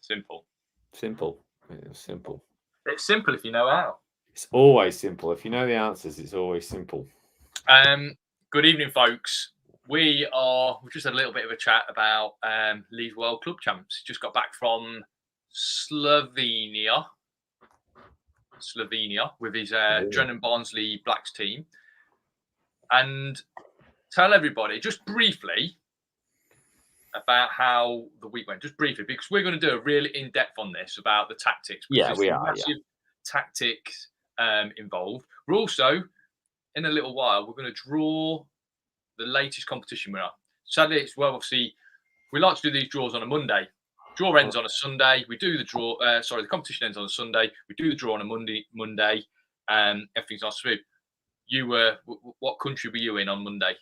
Simple. Simple. It's simple. It's simple if you know how. It's always simple. If you know the answers, it's always simple. Good evening, folks. We've just had a little bit of a chat about Leeds World Club Champs. Just got back from Slovenia with his Drennan Barnsley Blacks team. And tell everybody just briefly about how the week went, just briefly, because we're going to do a really in-depth on this about the tactics. Yeah, we are. Massive tactics involved. We're also, in a little while, we're going to draw the latest competition winner. Sadly, it's obviously, we like to do these draws on a Monday. Draw ends on a Sunday. We do the draw. The competition ends on a Sunday. We do the draw on a Monday. Everything's on smooth. You were, what country were you in on Monday?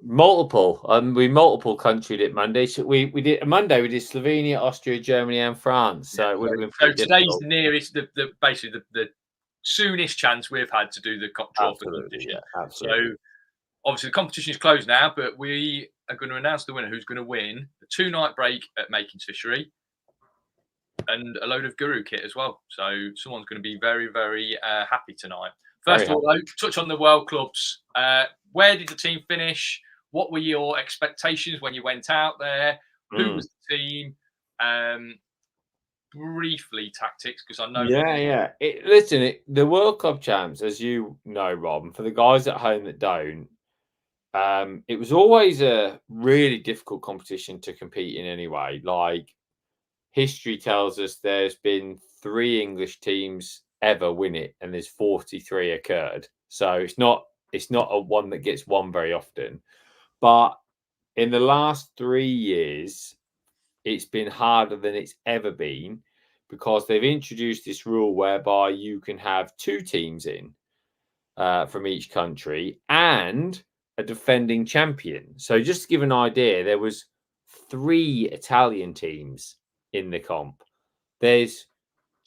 Multiple. We multiple countryed it Monday. So we did Monday. We did Slovenia, Austria, Germany, and France. So it would have been. So today's the nearest, basically the soonest chance we've had to do the draw for the competition. Yeah, absolutely. So obviously the competition is closed now, but we are going to announce the winner, who's going to win the 2-night break at Makings Fishery and a load of Guru kit as well. So someone's going to be very, very happy tonight. First of all, touch on the World Clubs. Where did the team finish? What were your expectations when you went out there? Who was the team? Briefly, tactics, because I know. Yeah. Listen, the World Club Champs, as you know, Rob, and for the guys at home that don't, it was always a really difficult competition to compete in anyway. Like, history tells us there's been 3 English teams ever win it, and there's 43 occurred. So it's not a one that gets won very often. But in the last 3 years, it's been harder than it's ever been because they've introduced this rule whereby you can have 2 teams in from each country and a defending champion. So just to give an idea, there was 3 Italian teams in the comp. There's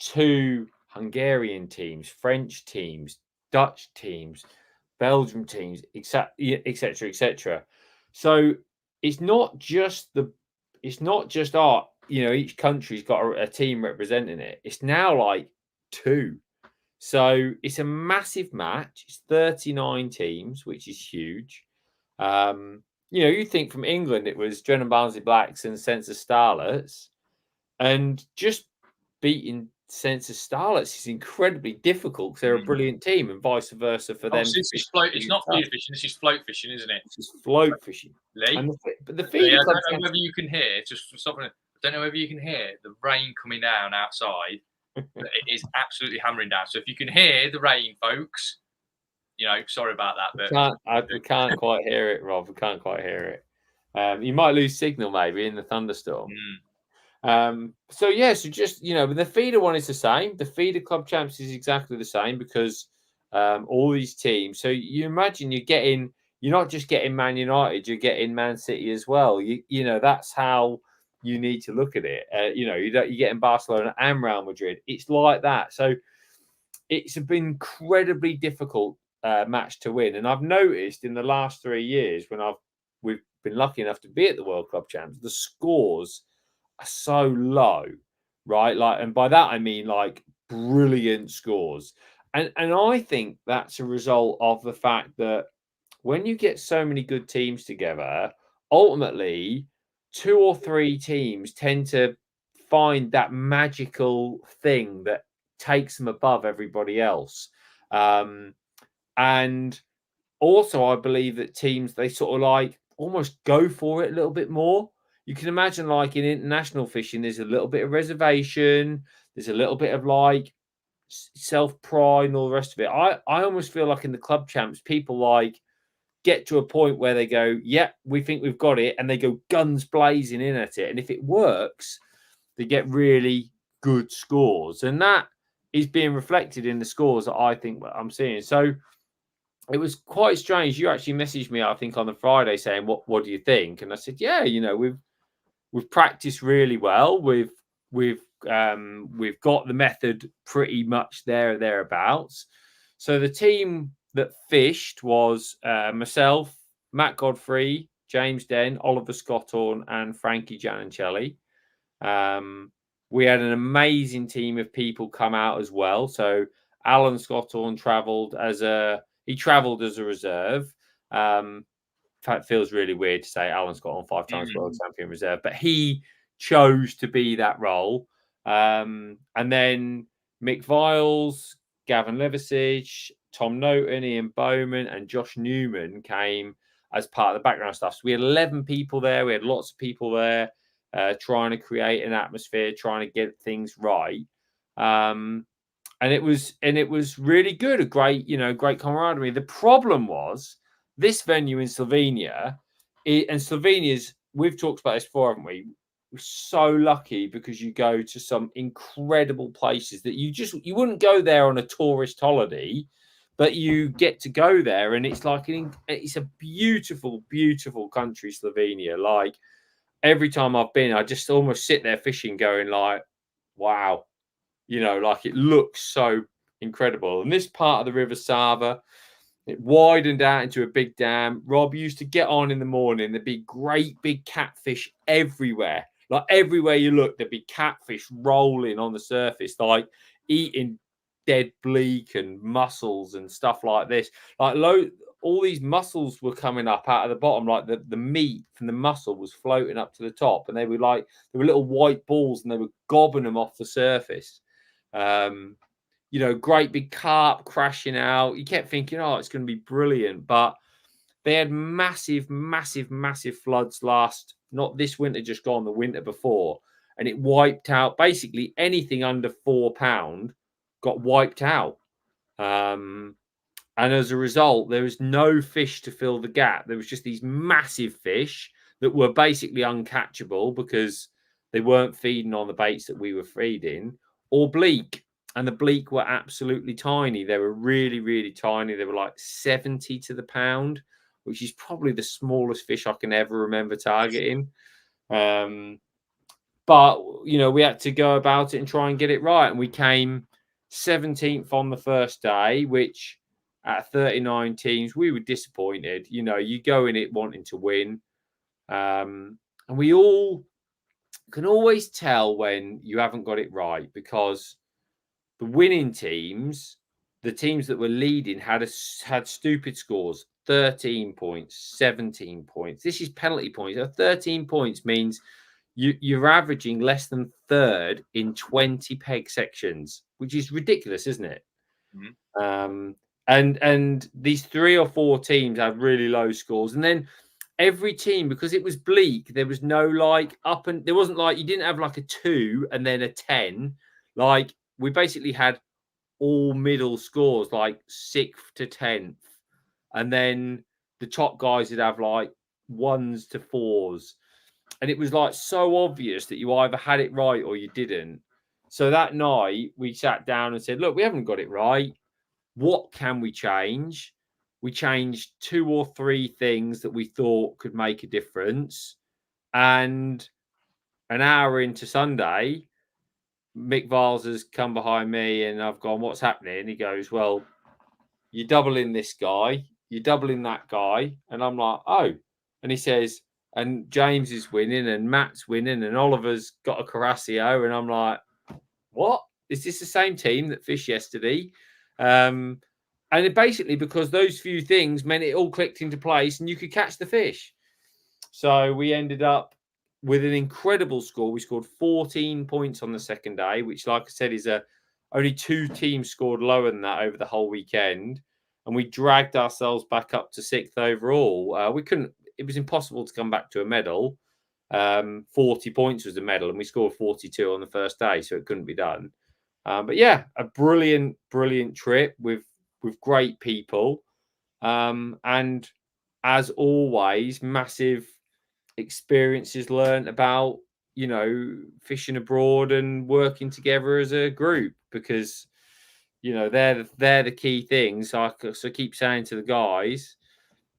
2 Hungarian teams, French teams, Dutch teams, Belgium teams, etc., etc. So it's not just each country's got a team representing it. It's now like 2. So it's a massive match. It's 39 teams, which is huge. You think from England it was Drennan Barnsley Blacks and Census Starlets, and just beating Census Starlets is incredibly difficult because they're a brilliant team, and vice versa for them. It's not feeder fishing. This is float fishing, isn't it? This is float fishing. Lee, but the feeder club. I don't know whether you can hear. Just stop. I don't know whether you can hear the rain coming down outside. But it is absolutely hammering down. So if you can hear the rain, folks, sorry about that. But we can't quite hear it, Rob. We can't quite hear it. You might lose signal maybe in the thunderstorm. So just the feeder one is the same. The feeder club champs is exactly the same because all these teams. So you imagine you're not just getting Man United, you're getting Man City as well. That's how you need to look at it. You're getting Barcelona and Real Madrid. It's like that. So it's been incredibly difficult match to win. And I've noticed in the last 3 years when we've been lucky enough to be at the World Club Champs, the scores are so low, right? And by that I mean brilliant scores. And I think that's a result of the fact that when you get so many good teams together, ultimately 2 or 3 teams tend to find that magical thing that takes them above everybody else. And also I believe that teams, they sort of almost go for it a little bit more. You can imagine in international fishing, there's a little bit of reservation. There's a little bit of self-pride and all the rest of it. I almost feel like in the club champs, people get to a point where they go, yeah, we think we've got it. And they go guns blazing in at it. And if it works, they get really good scores. And that is being reflected in the scores that I think I'm seeing. So it was quite strange. You actually messaged me, I think, on the Friday saying, what do you think? And I said, yeah, we've practiced really well. We've got the method pretty much thereabouts. So the team that fished was myself, Matt Godfrey, James Den, Oliver Scottorn, and Frankie Giannicelli. We had an amazing team of people come out as well. So Alan Scotthorne travelled as a reserve. It feels really weird to say Alan Scotthorne, 5 times world champion reserve, but he chose to be that role. And then Mick Viles, Gavin Levisage, Tom Noten, Ian Bowman, and Josh Newman came as part of the background stuff. So we had 11 people there. We had lots of people there trying to create an atmosphere, trying to get things right. And it was really good. A great camaraderie. The problem was this venue in Slovenia, and Slovenia's, we've talked about this before, haven't we? We're so lucky because you go to some incredible places that you wouldn't go there on a tourist holiday, but you get to go there, and it's like it's a beautiful, beautiful country, Slovenia. Like every time I've been, I just almost sit there fishing, going like, wow, like it looks so incredible. And this part of the River Sava, it widened out into a big dam. Rob used to get on in the morning. There'd be great big catfish everywhere. Like everywhere you look, there'd be catfish rolling on the surface, like eating dead bleak and mussels and stuff like this. Like all these mussels were coming up out of the bottom, like the meat from the mussel was floating up to the top, and they were little white balls, and they were gobbing them off the surface. Great big carp crashing out. You kept thinking, oh, it's going to be brilliant. But they had massive, massive, massive floods not this winter, just gone, the winter before. And it wiped out basically anything under £4 got wiped out. And as a result, there was no fish to fill the gap. There was just these massive fish that were basically uncatchable because they weren't feeding on the baits that we were feeding, or bleak. And the bleak were absolutely tiny. They were really, really tiny. They were like 70 to the pound, which is probably the smallest fish I can ever remember targeting. But, we had to go about it and try and get it right. And we came 17th on the first day, which at 39 teams, we were disappointed. You go in it wanting to win. And we all can always tell when you haven't got it right, because the winning teams, the teams that were leading, had stupid scores: 13 points, 17 points. This is penalty points. 13 points means you're averaging less than third in 20 peg sections, which is ridiculous, isn't it? Mm-hmm. And these 3 or 4 teams had really low scores, and then every team, because it was bleak, there was no there wasn't you didn't have like a 2 and then a 10. Like we basically had all middle scores, like 6th to 10th, and then the top guys would have like 1s to 4s, and it was like so obvious that you either had it right or you didn't. So that night we sat down and said, look, we haven't got it right. What can we change? We changed 2 or 3 things that we thought could make a difference. And an hour into Sunday, Mick Viles has come behind me and I've gone, what's happening? He goes, well, you're doubling this guy, you're doubling that guy. And I'm like, oh. And he says, and James is winning and Matt's winning and Oliver's got a Carrasio. And I'm like, what? Is this the same team that fished yesterday? And it basically, because those few things meant it all clicked into place and you could catch the fish. So we ended up with an incredible score. We scored 14 points on the second day, which, like I said, is only 2 teams scored lower than that over the whole weekend. And we dragged ourselves back up to 6th overall. It was impossible to come back to a medal. 40 points was the medal, and we scored 42 on the first day, so it couldn't be done. But yeah, a brilliant, brilliant trip with great people. And as always, massive experiences learned about, fishing abroad and working together as a group, because, they're the key things. So I keep saying to the guys,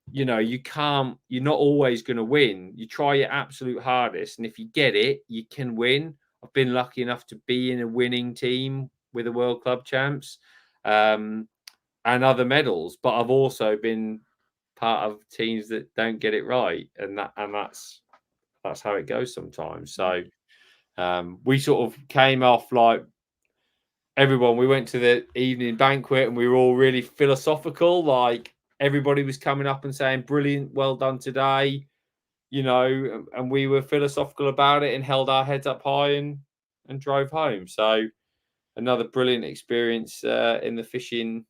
you're not always going to win. You try your absolute hardest, and if you get it, you can win. I've been lucky enough to be in a winning team with the World Club Champs and other medals, but I've also been part of teams that don't get it right, and that's how it goes sometimes. So We sort of came off like everyone. We went to the evening banquet and we were all really philosophical. Like everybody was coming up and saying, "Brilliant, well done today," you know, and we were philosophical about it and held our heads up high and drove home. So another brilliant experience in the fishing,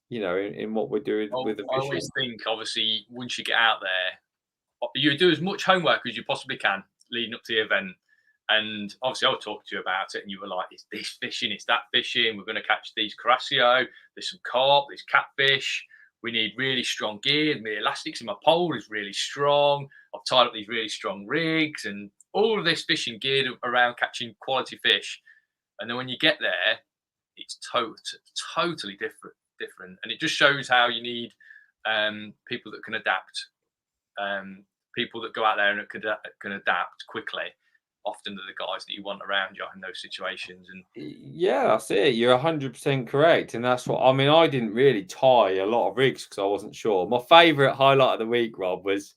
you know, in what we're doing with the I fishing. always think, obviously, once you get out there, you do as much homework as you possibly can leading up to the event. And obviously, I was talking to you about it, and you were like, "It's this fishing, it's that fishing. We're going to catch these carasio. There's some carp, there's catfish. We need really strong gear. My elastics in my pole is really strong. I've tied up these really strong rigs, and all of this fishing geared around catching quality fish. And then when you get there, it's totally different, and it just shows how you need people that can adapt, people that go out there and can adapt quickly. Often they're the guys that you want around you in those situations. And yeah, that's it. You're 100% correct, and that's what I mean. I didn't really tie a lot of rigs because I wasn't sure. My favourite highlight of the week, Rob, was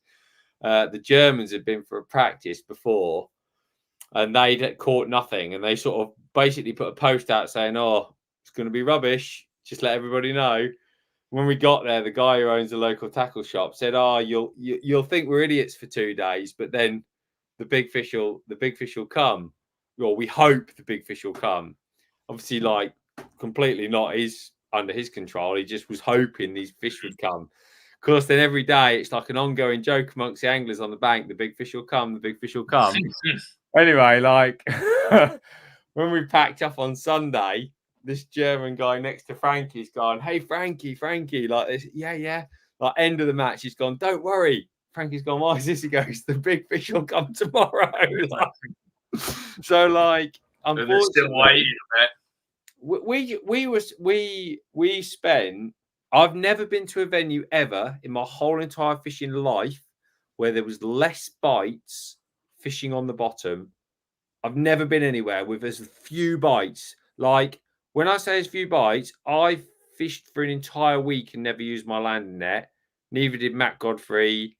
the Germans had been for a practice before, and they'd caught nothing, and they sort of basically put a post out saying, "Oh, it's going to be rubbish. Just let everybody know." When we got there, the guy who owns the local tackle shop said, "Oh, you'll think we're idiots for 2 days, but then the big fish will come. Well, we hope the big fish will come." Obviously, like completely not under his control. He just was hoping these fish would come. Of course, then every day it's like an ongoing joke amongst the anglers on the bank. The big fish will come. The big fish will come. Anyway, like when we packed up on Sunday, this German guy next to Frankie's gone, "Hey, Frankie, like this, yeah." Like end of the match, he's gone, "Don't worry." Frankie's gone, "Why is this?" He goes, "The big fish will come tomorrow." So, like, unfortunately, they're still waiting a bit. We spent. I've never been to a venue ever in my whole entire fishing life where there was less bites fishing on the bottom. I've never been anywhere with as few bites. Like when I say as few bites, I fished for an entire week and never used my landing net. Neither did Matt Godfrey,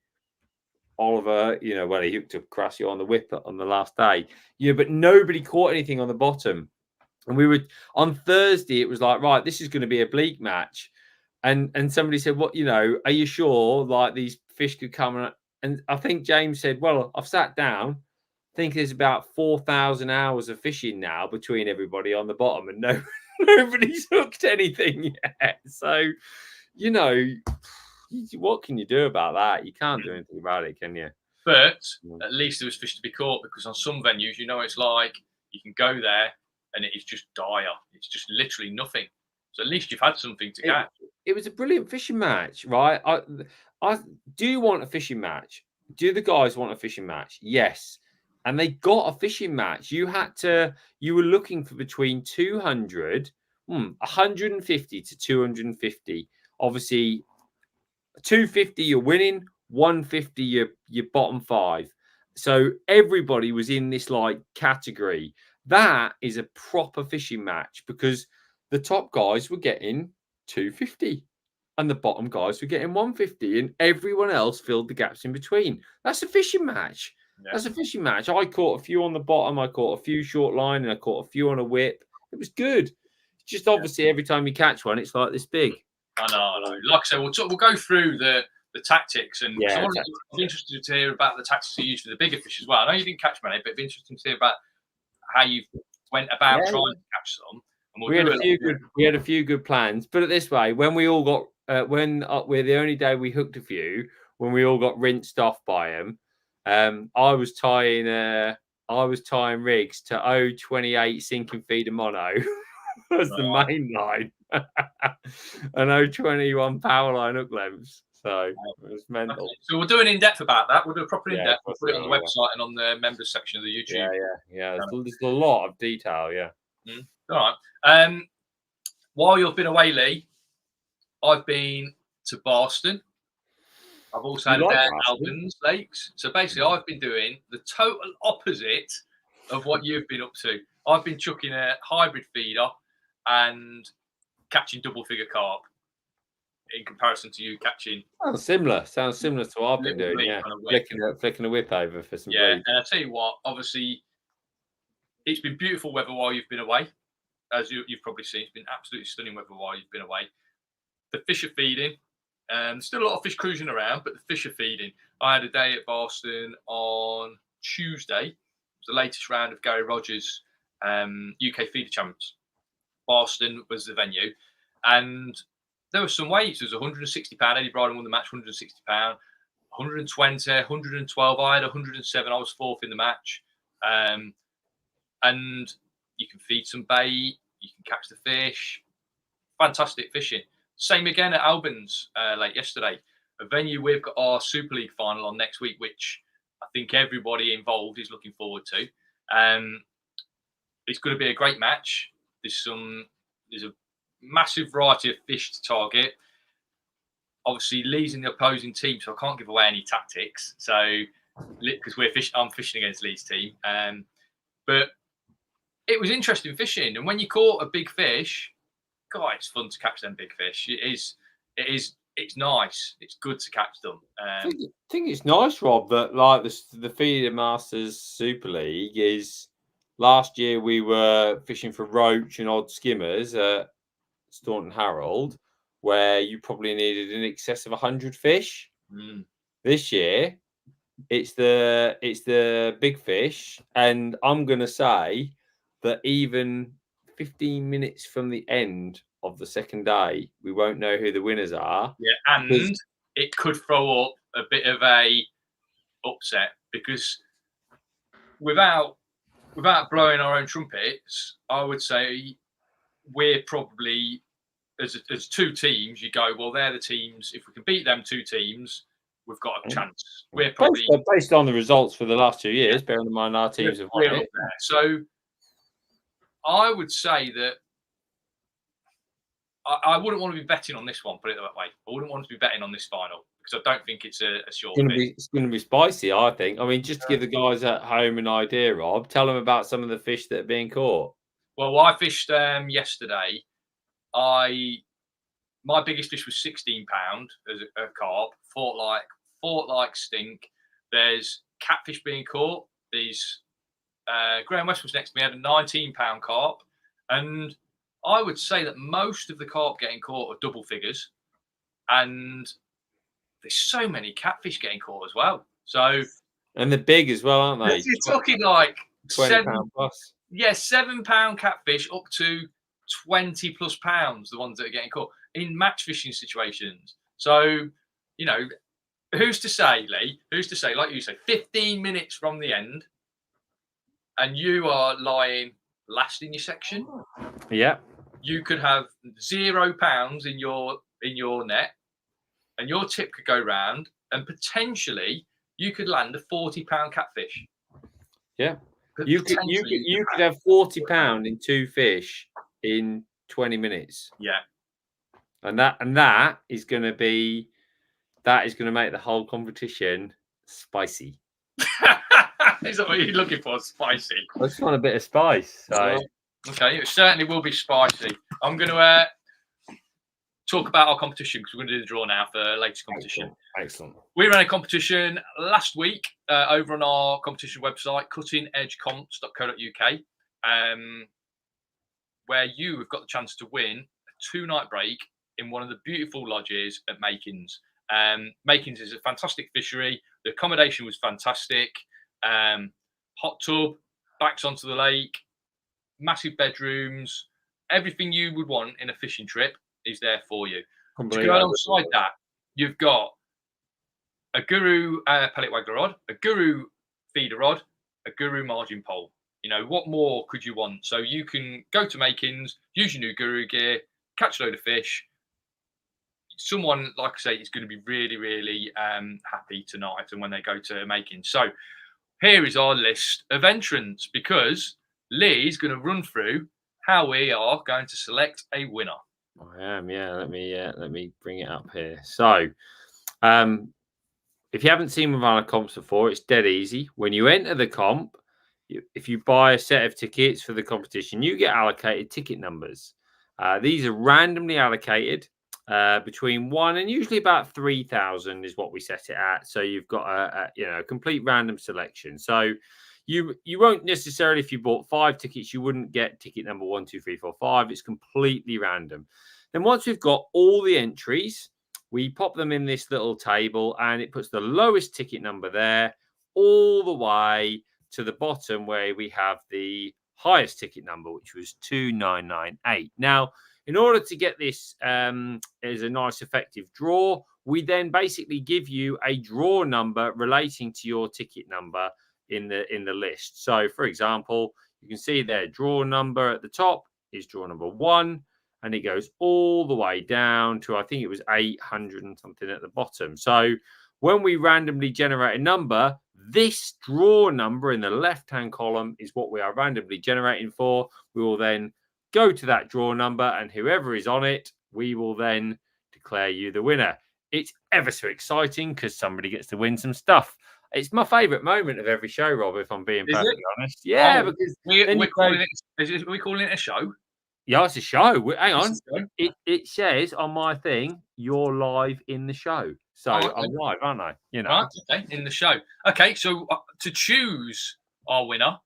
Oliver. You know, well, he hooked up Crassio on the whip on the last day. Yeah, but nobody caught anything on the bottom. And we were on Thursday. It was like, right, this is going to be a bleak match. And somebody said, "What, you know, are you sure like these fish could come?" And I think James said, "Well, I've sat down. I think there's about 4,000 hours of fishing now between everybody on the bottom, and nobody's hooked anything yet." So, you know, what can you do about that? You can't do anything about it, can you? But at least there was fish to be caught, because on some venues, you know, it's like you can go there and it is just dire. It's just literally nothing. So at least you've had something to catch. It was a brilliant fishing match, right? I do you want a fishing match? Do the guys want a fishing match? Yes. And they got a fishing match. You were looking for between 150 to 250. Obviously, 250 you're winning, 150 you're bottom 5. So everybody was in this like category. That is a proper fishing match because the top guys were getting 250 and the bottom guys were getting 150 and everyone else filled the gaps in between. That's a fishing match. Yeah. That's a fishing match. I caught a few on the bottom, I caught a few short line, and I caught a few on a whip. It was good. It's just obviously every time you catch one, it's like this big. I know. Like I said, we'll go through the tactics, and Yeah, I'm interested to hear about the tactics you use for the bigger fish as well. I know you didn't catch many, but it'd be interesting to hear about how you went about trying to catch some. And we had a few good plans. Put it this way: when we all got we're the only day we hooked a few, when we all got rinsed off by them, I was tying rigs to 028 sinking feeder mono. Was the main line, and 021 power line hook lengths. So it was mental. Okay. So we'll do an in-depth about that. We'll do a proper in-depth. We'll put it on the website and on the members section of the YouTube. Yeah. There's a lot of detail. Yeah. All right. While you've been away, Lee, I've been to Boston. I've also had down Albans Lakes. So basically, I've been doing the total opposite of what you've been up to. I've been chucking a hybrid feeder and catching double figure carp in comparison to you catching. Sounds similar to what I've been doing. Yeah, flicking a whip over for some. Yeah, and I tell you what, obviously, it's been beautiful weather while you've been away. As you've probably seen, it's been absolutely stunning weather while you've been away. The fish are feeding. Still a lot of fish cruising around, but the fish are feeding. I had a day at Boston on Tuesday. It was the latest round of Gary Rogers' UK Feeder Champs. Boston was the venue. And there were some weights. There was £160. Eddie Bryden won the match, £160. 120, 112. I had 107. I was fourth in the match. And you can feed some bait. You can catch the fish. Fantastic fishing. Same again at Albans late yesterday. A venue we've got our Super League final on next week, which I think everybody involved is looking forward to. It's going to be a great match. There's a massive variety of fish to target. Obviously, Lee's in the opposing team, so I can't give away any tactics. So, because I'm fishing against Lee's team. But it was interesting fishing, and when you caught a big fish, God, it's fun to catch them big fish. It's nice. It's good to catch them. I think it's nice, Rob, that like the Feeder Masters Super League is. Last year we were fishing for roach and odd skimmers at Staunton Harold, where you probably needed in excess of 100 fish. This year, it's the big fish, and I'm going to say that even 15 minutes from the end of the second day, we won't know who the winners are. Yeah, and it could throw up a bit of a upset because without blowing our own trumpets, I would say we're probably as two teams. You go, well, they're the teams. If we can beat them two teams, we've got a chance. We're probably based on the results for the last 2 years. Bearing in mind our teams have won it. So I would say that I wouldn't want to be betting on this one. Put it that way. I wouldn't want to be betting on this final because I don't think it's a sure thing. It's going to be spicy, I think. I mean, just to give the guys at home an idea, Rob, tell them about some of the fish that are being caught. Well, I fished yesterday. My biggest fish was £16 as a carp. Fought like stink. There's catfish being caught. These Graham West was next to me, had a £19 carp, and I would say that most of the carp getting caught are double figures, and there's so many catfish getting caught as well. So, and they're big as well, aren't they? You're talking like £20 plus. Yeah, £7 catfish up to 20 plus pounds. The ones that are getting caught in match fishing situations. So, you know, who's to say, Lee? Who's to say? Like you say, 15 minutes from the end, and you are lying last in your section. Yeah. You could have £0 in your net, and your tip could go round, and potentially you could land a £40 catfish. Yeah, you could have £40 in two fish in 20 minutes. Yeah, and that is going to make the whole competition spicy. Is that what you're looking for? Spicy. I just want a bit of spice. So. Okay, it certainly will be spicy. I'm going to talk about our competition because we're going to do the draw now for the latest competition. Excellent. We ran a competition last week over on our competition website, cuttingedgecomps.co.uk, where you have got the chance to win a 2-night break in one of the beautiful lodges at Makins. Makins is a fantastic fishery. The accommodation was fantastic. Hot tub, backs onto the lake, massive bedrooms, everything you would want in a fishing trip is there for you. To go alongside that, you've got a Guru pellet waggler rod, a Guru feeder rod, a Guru margin pole. You know, what more could you want? So you can go to Makins, use your new Guru gear, catch a load of fish. Someone, like I say, is going to be really, really happy tonight and when they go to Makins. So here is our list of entrants because Lee is going to run through how we are going to select a winner. I am, yeah. Let me bring it up here. So, if you haven't seen one of our comps before, it's dead easy. When you enter the comp, if you buy a set of tickets for the competition, you get allocated ticket numbers. These are randomly allocated between 1 and usually about 3,000 is what we set it at. So you've got a complete random selection. So you won't necessarily, if you bought 5 tickets, you wouldn't get ticket number 1, 2, 3, 4, 5. It's completely random. Then once we've got all the entries, we pop them in this little table, and it puts the lowest ticket number there all the way to the bottom where we have the highest ticket number, which was 2998. Now, in order to get this as a nice effective draw, we then basically give you a draw number relating to your ticket number in the list. So, for example, you can see there, draw number at the top is draw number 1, and it goes all the way down to, I think it was 800 and something at the bottom. So when we randomly generate a number, this draw number in the left-hand column is what we are randomly generating for. We will then go to that draw number, and whoever is on it, we will then declare you the winner. It's ever so exciting because somebody gets to win some stuff. It's my favourite moment of every show, Rob, if I'm being perfectly honest. Yeah, because we're calling it, are we calling it a show? Yeah, it's a show. Hang on. It says on my thing, you're live in the show. So I'm live, aren't I? You know. Right, okay, in the show. Okay, so to choose our winner,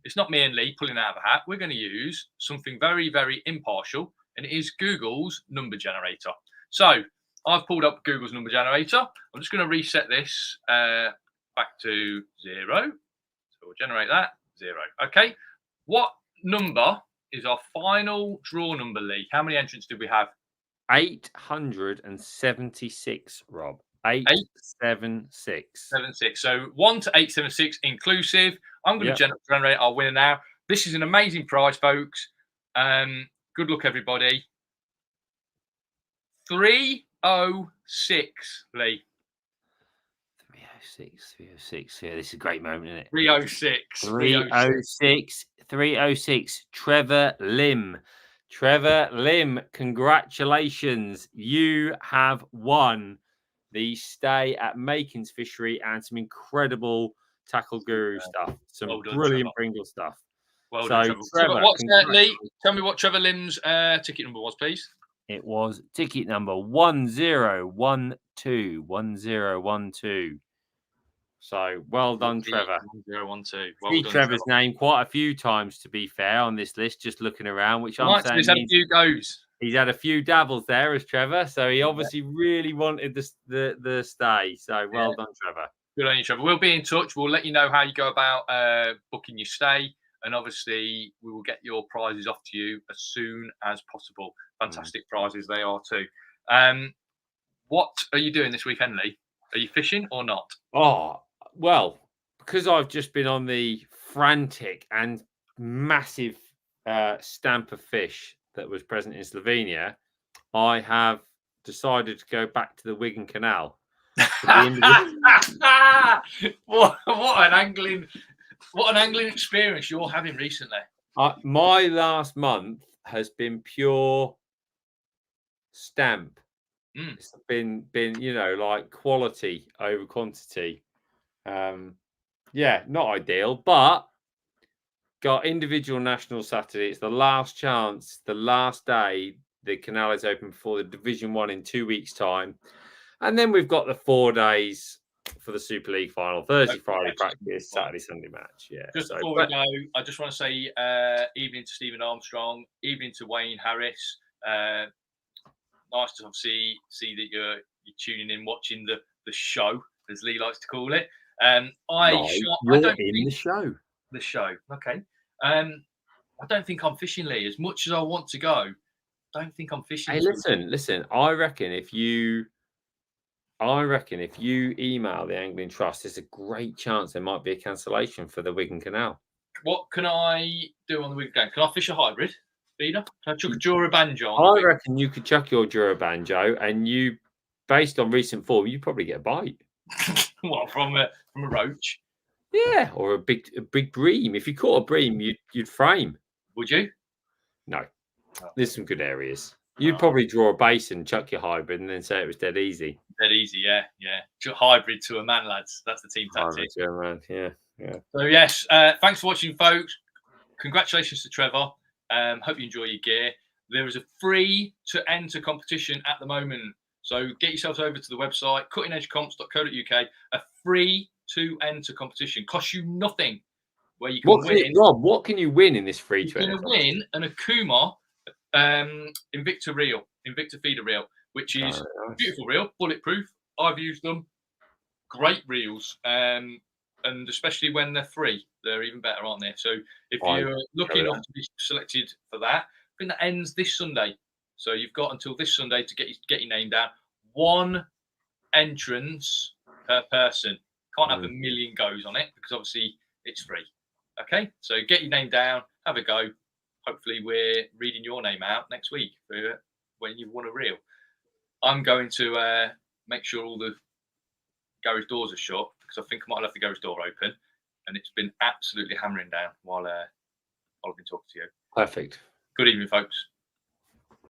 it's not me and Lee pulling out of a hat. We're going to use something very, very impartial, and it is Google's number generator. So I've pulled up Google's number generator. I'm just going to reset this back to 0. So we'll generate that 0. Okay, what number is our final draw number, Lee? How many entrants did we have? 876, Rob. 876. 76. So 1 to 876 inclusive. I'm going to generate our winner now. This is an amazing prize, folks. Good luck, everybody. 306, Lee. 306. Yeah, this is a great moment, isn't it? 306. 306. 306. Trevor Lim. Trevor Lim, congratulations. You have won the stay at Makin's Fishery and some incredible Tackle Guru stuff. Some brilliant Pringle stuff. Well done, Trevor. What's Lee? Tell me what Trevor Lim's ticket number was, please. It was ticket number 1012. 1012. So well done, Trevor. 1012. See Trevor's name quite a few times, to be fair, on this list, just looking around, which I'm saying he's had a few goes. He's had a few dabbles there as Trevor, so he obviously really wanted the stay. So well done, Trevor. Good on you, Trevor. We'll be in touch. We'll let you know how you go about booking your stay, and obviously we will get your prizes off to you as soon as possible. Fantastic prizes they are too. What are you doing this weekend, Lee? Are you fishing or not? Oh, well, because I've just been on the frantic and massive stamp of fish that was present in Slovenia, I have decided to go back to the Wigan Canal. What an angling experience you're having recently. My last month has been pure stamp. It's been like quality over quantity. Not ideal, but got individual national Saturday. It's the last chance, the last day the canal is open before the Division 1 in 2 weeks' time. And then we've got the 4 days for the Super League final. Thursday, Friday practice, Saturday, Sunday match. Yeah. Just before we go, I just want to say evening to Stephen Armstrong, evening to Wayne Harris. Nice to obviously see that you're tuning in, watching the show, as Lee likes to call it. The show. The show. Okay. I don't think I'm fishing, Lee. As much as I want to go, I don't think I'm fishing. Hey, listen. I reckon if you email the Angling Trust, there's a great chance there might be a cancellation for the Wigan Canal. What can I do on the Wigan Canal? Can I fish a hybrid feeder? Can I chuck a Jura Banjo on? I reckon you could chuck your Jura Banjo, and you, based on recent form, you probably get a bite. What, from a roach? Yeah, or a big bream. If you caught a bream, you'd frame. Would you? No. There's some good areas. You'd probably draw a basin, chuck your hybrid, and then say it was dead easy. Dead easy, yeah. Hybrid to a man, lads. That's the team tactic. Hybrid to a man, yeah. So yes, thanks for watching, folks. Congratulations to Trevor. Hope you enjoy your gear. There is a free to enter competition at the moment. So get yourselves over to the website, cuttingedgecomps.co.uk. A free to enter competition. Costs you nothing. where you can win. Rob, what can you win in this free You're training? going to win an Akuma Invicta feeder reel, which is beautiful reel, bulletproof. I've used them. Great reels. And especially when they're free, they're even better, aren't they? So if you're lucky enough to be selected for that, I think that ends this Sunday. So you've got until this Sunday to get your name down. 1 entrance per person. Can't have a million goes on it because obviously it's free. Okay, so get your name down, have a go. Hopefully we're reading your name out next week for when you've won a reel. I'm going to make sure all the garage doors are shut because I think I might have the garage door open, and it's been absolutely hammering down while I've been talking to you. Perfect. Good evening, folks.